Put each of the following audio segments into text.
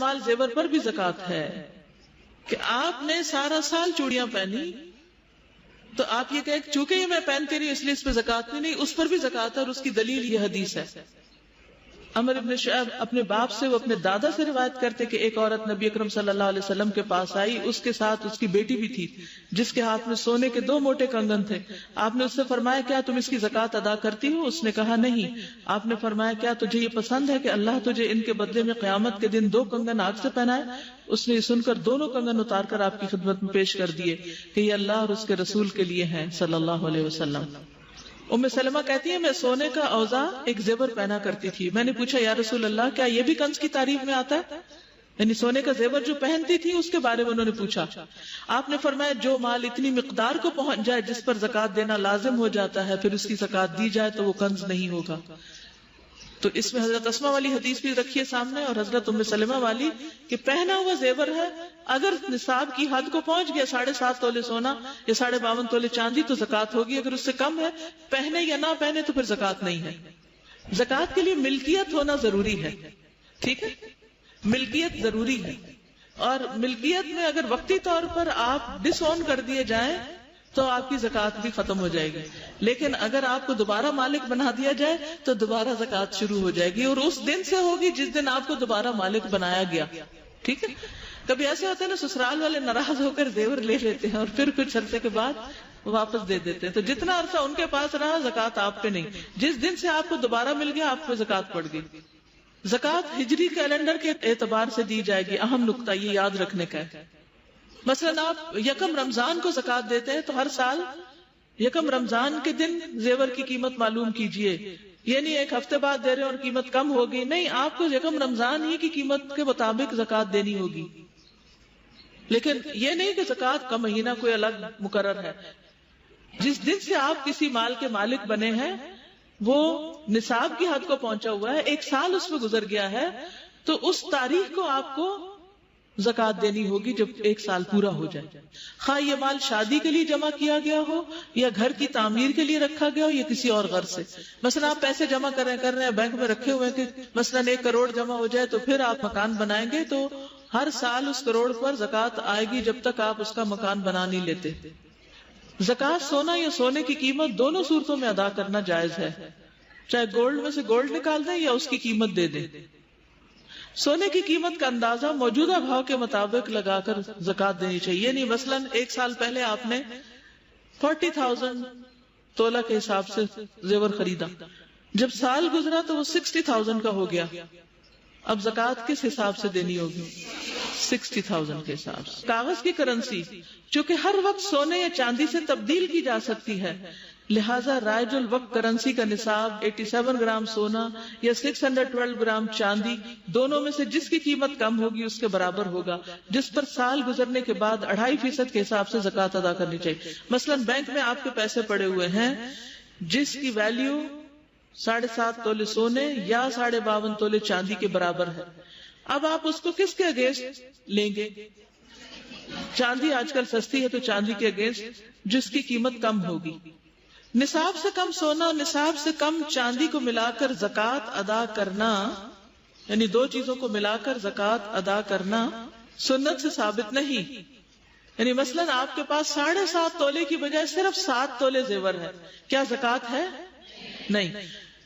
مال زیور پر بھی زکات ہے کہ آپ نے سارا سال چوڑیاں پہنی تو آپ یہ کہ چونکہ یہ میں پہنتی رہی اس لیے اس پہ زکات نہیں، اس پر بھی زکات ہے، اور اس کی دلیل یہ حدیث ہے. عمر ابن شعیب اپنے باپ سے، وہ اپنے دادا سے روایت کرتے کہ ایک عورت نبی اکرم صلی اللہ علیہ وسلم کے پاس آئی، اس کے ساتھ اس کی بیٹی بھی تھی جس کے ہاتھ میں سونے کے 2 موٹے کنگن تھے. آپ نے اس سے فرمایا کیا تم اس کی زکات ادا کرتی ہو؟ اس نے کہا نہیں. آپ نے فرمایا کیا تجھے یہ پسند ہے کہ اللہ تجھے ان کے بدلے میں قیامت کے دن 2 کنگن آگ سے پہنائے؟ اس نے یہ سن کر دونوں کنگن اتار کر آپ کی خدمت میں پیش کر دیے کہ یہ اللہ اور اس کے رسول کے لیے ہیں صلی اللہ علیہ وسلم. ام سلمہ کہتی ہے میں سونے کا اوزا ایک زیور پہنا کرتی تھی. میں نے پوچھا یا رسول اللہ کیا یہ بھی کنز کی تعریف میں آتا ہے؟ یعنی سونے کا زیور جو پہنتی تھی اس کے بارے میں انہوں نے پوچھا. آپ نے فرمایا جو مال اتنی مقدار کو پہنچ جائے جس پر زکات دینا لازم ہو جاتا ہے پھر اس کی زکات دی جائے تو وہ کنز نہیں ہوگا. تو اس میں حضرت اسماء والی حدیث بھی رکھیے سامنے اور حضرت ام سلمہ والی کہ پہنا ہوا زیور ہے اگر نصاب کی حد کو پہنچ گیا 7.5 تولے سونا یا 52.5 تولے چاندی تو زکات ہوگی. اگر اس سے کم ہے پہنے یا نہ پہنے تو پھر زکات نہیں ہے. زکات کے لیے ملکیت ہونا ضروری ہے. ٹھیک ہے، ملکیت ضروری ہے، اور ملکیت میں اگر وقتی طور پر آپ ڈس اون کر دیے جائیں تو آپ کی زکات بھی ختم ہو جائے گی. لیکن اگر آپ کو دوبارہ مالک بنا دیا جائے تو دوبارہ زکات شروع ہو جائے گی، اور اس دن سے ہوگی جس دن آپ کو دوبارہ مالک بنایا گیا. ٹھیک ہے. کبھی ایسے ہوتے ہیں نا سسرال والے ناراض ہو کر زیور لے لیتے ہیں اور پھر کچھ عرصے کے بعد واپس دے دیتے ہیں، تو جتنا عرصہ ان کے پاس رہا زکات آپ پہ نہیں. جس دن سے آپ کو دوبارہ مل گیا آپ پہ زکات پڑ گئی. زکات ہجری کیلنڈر کے اعتبار سے دی جائے گی. اہم نقطہ یہ یاد رکھنے کا ہے. مثلا آپ 1 رمضان کو زکات دیتے ہیں تو ہر سال 1 رمضان کے دن زیور کی قیمت معلوم کیجئے. یہ نہیں 1 ہفتے بعد دے رہے اور قیمت کم ہوگی، نہیں، آپ کو 1 رمضان ہی کی قیمت کے مطابق زکات دینی ہوگی. لیکن یہ نہیں کہ زکات کا مہینہ کوئی الگ مقرر ہے. جس دن سے آپ کسی مال کے مالک بنے ہیں وہ نصاب کی حد کو پہنچا ہوا ہے، 1 سال اس میں گزر گیا ہے، تو اس تاریخ کو آپ کو زکات دینی ہوگی جب 1 سال پورا ہو جائے. خواہ یہ مال شادی کے لیے جمع کیا گیا ہو یا گھر کی تعمیر کے لیے رکھا گیا ہو یا کسی اور غرض سے. مثلا آپ پیسے جمع کر رہے ہیں بینک میں رکھے ہوئے کہ مثلا 1 کروڑ جمع ہو جائے تو پھر آپ مکان بنائیں گے، تو ہر سال اس کروڑ پر زکات آئے گی جب تک آپ اس کا مکان بنا نہیں لیتے. زکات سونا یا سونے کی قیمت دونوں صورتوں میں ادا کرنا جائز ہے، چاہے گولڈ میں سے گولڈ نکال دیں یا اس کی قیمت دے دیں. سونے کی قیمت کا اندازہ موجودہ بھاؤ کے مطابق لگا کر زکات دینی چاہیے. نہیں مثلا 1 سال پہلے آپ نے 40,000 تولہ کے حساب سے زیور خریدا، جب سال گزرا تو وہ 60,000 کا ہو گیا. اب زکات کس حساب سے دینی ہوگی؟ 60,000 کے حساب سے. کاغذ کی کرنسی چونکہ ہر وقت سونے یا چاندی سے تبدیل کی جا سکتی ہے، لہذا رائج الوقت کرنسی کا نصاب 87 گرام سونا یا 612 گرام چاندی دونوں میں سے جس کی قیمت کم ہوگی اس کے برابر ہوگا، جس پر سال گزرنے کے بعد 2.5% کے حساب سے زکات ادا کرنی چاہیے. مثلا بینک میں آپ کے پیسے پڑے ہوئے ہیں جس کی ویلیو 7.5 تولے سونے یا 52.5 تولے چاندی کے برابر ہے. اب آپ اس کو کس کے اگینسٹ لیں گے؟ چاندی آج کل سستی ہے تو چاندی کے اگینسٹ جس کی قیمت کم ہوگی. نصاب سے کم سونا اور نصاب سے کم چاندی کو ملا کر زکات ادا کرنا، یعنی 2 چیزوں کو ملا کر زکات ادا کرنا سنت سے ثابت نہیں. یعنی مثلا آپ کے پاس 7.5 تولے کی بجائے صرف 7 تولے زیور ہے، کیا زکات ہے؟ نہیں.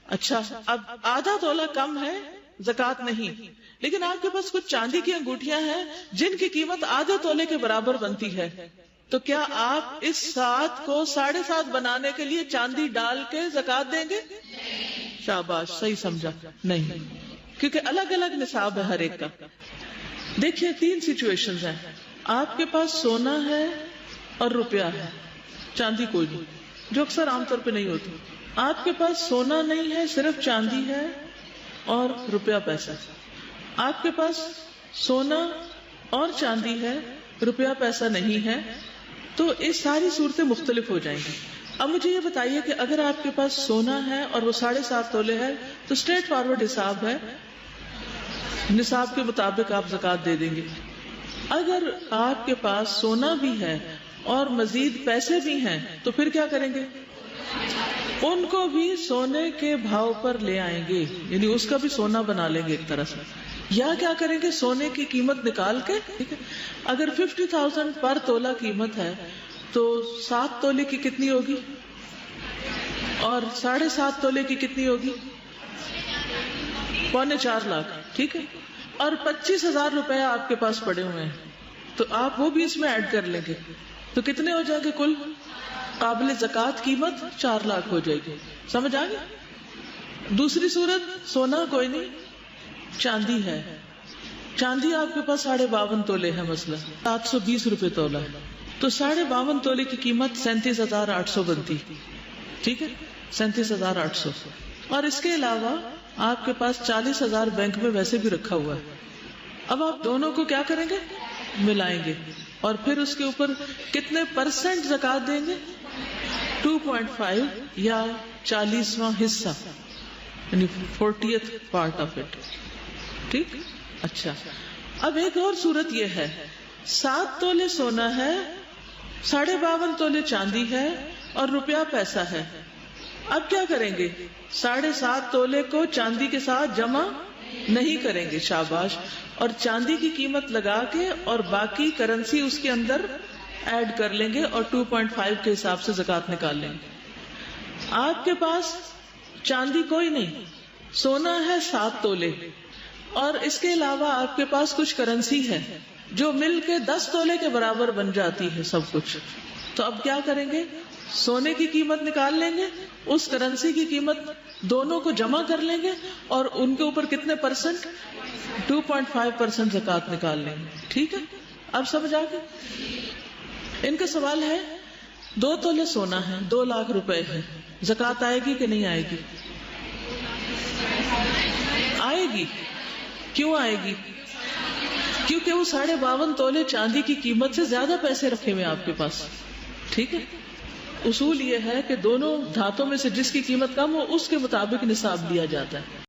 اچھا اب آدھا تولہ کم ہے، زکات نہیں. لیکن آپ کے پاس کچھ چاندی کی انگوٹھیاں ہیں جن کی قیمت آدھے تولے کے برابر بنتی ہے، تو کیا آپ اس 7 کو 7.5 بنانے کے لیے چاندی ڈال کے زکات دیں گے؟ شاباش، صحیح سمجھا. نہیں، کیونکہ الگ الگ نصاب ہے ہر ایک کا. دیکھیے 3 سچویشنز ہیں. آپ کے پاس سونا ہے اور روپیہ ہے، چاندی کوئی نہیں، جو اکثر عام طور پہ نہیں ہوتی. آپ کے پاس سونا نہیں ہے، صرف چاندی ہے اور روپیہ پیسہ. آپ کے پاس سونا اور چاندی ہے، روپیہ پیسہ نہیں ہے، تو اس ساری صورتیں مختلف ہو جائیں گی. اب مجھے یہ بتائیے کہ اگر آپ کے پاس سونا ہے اور وہ 7.5 تولے ہے تو اسٹریٹ فارورڈ حساب ہے، نصاب کے مطابق آپ زکات دے دیں گے. اگر آپ کے پاس سونا بھی ہے اور مزید پیسے بھی ہیں تو پھر کیا کریں گے؟ ان کو بھی سونے کے بھاؤ پر لے آئیں گے، یعنی اس کا بھی سونا بنا لیں گے ایک طرح سے. یا کیا کریں گے، سونے کی قیمت نکال کے، ٹھیک ہے، اگر 50,000 پر تولہ قیمت ہے تو 7 تولے کی کتنی ہوگی، اور 7.5 تولے کی کتنی ہوگی، 3.25 لاکھ، ٹھیک ہے، اور 25,000 روپے آپ کے پاس پڑے ہوئے ہیں، تو آپ وہ بھی اس میں ایڈ کر لیں گے، تو کتنے ہو جائیں گے کل قابل زکوٰۃ قیمت 4 لاکھ ہو جائے گی. سمجھ آ گئی؟ دوسری صورت، سونا کوئی نہیں، چاندی ہے. چاندی آپ کے پاس 52.5 تولے ہے، مثلا 720 روپے تولہ ہے، تو 52.5 تولے کی قیمت 37,800 بنتی، ٹھیک ہے، 37,800. اور اس کے علاوہ آپ کے پاس 40,000 بینک میں ویسے بھی رکھا ہوا ہے. اب آپ دونوں کو کیا کریں گے، ملائیں گے، اور پھر اس کے اوپر کتنے پرسنٹ زکوٰۃ دیں گے، 2.5 یا 40واں حصہ، یعنی 40th پارٹ آف اٹ. ٹھیک، اچھا. اب ایک اور صورت یہ ہے، 7 تولے سونا ہے، 52.5 تولے چاندی ہے، اور روپیہ پیسہ ہے. اب کیا کریں گے، 7.5 تولے کو چاندی کے ساتھ جمع نہیں کریں گے، شاباش، اور چاندی کی قیمت لگا کے اور باقی کرنسی اس کے اندر ایڈ کر لیں گے، اور 2.5 کے حساب سے زکوٰۃ نکال لیں گے. آپ کے پاس چاندی کوئی نہیں، سونا ہے 7 تولے، اور اس کے علاوہ آپ کے پاس کچھ کرنسی ہے جو مل کے 10 تولے کے برابر بن جاتی ہے سب کچھ. تو اب کیا کریں گے، سونے کی قیمت نکال لیں گے، اس کرنسی کی قیمت دونوں کو جمع کر لیں گے، اور ان کے اوپر کتنے پرسنٹ، 2.5% زکوٰۃ نکال لیں گے. ٹھیک ہے، اب سمجھ آ گئی؟ ان کا سوال ہے 2 تولے سونا ہے، 2 لاکھ روپے ہے، زکوٰۃ آئے گی کہ نہیں آئے گی؟ آئے گی. کیوں آئے گی؟ کیونکہ وہ 52.5 تولے چاندی کی قیمت سے زیادہ پیسے رکھے ہوئے آپ کے پاس. ٹھیک ہے، اصول یہ ہے کہ دونوں دھاتوں میں سے جس کی قیمت کم ہو اس کے مطابق نصاب لیا جاتا ہے.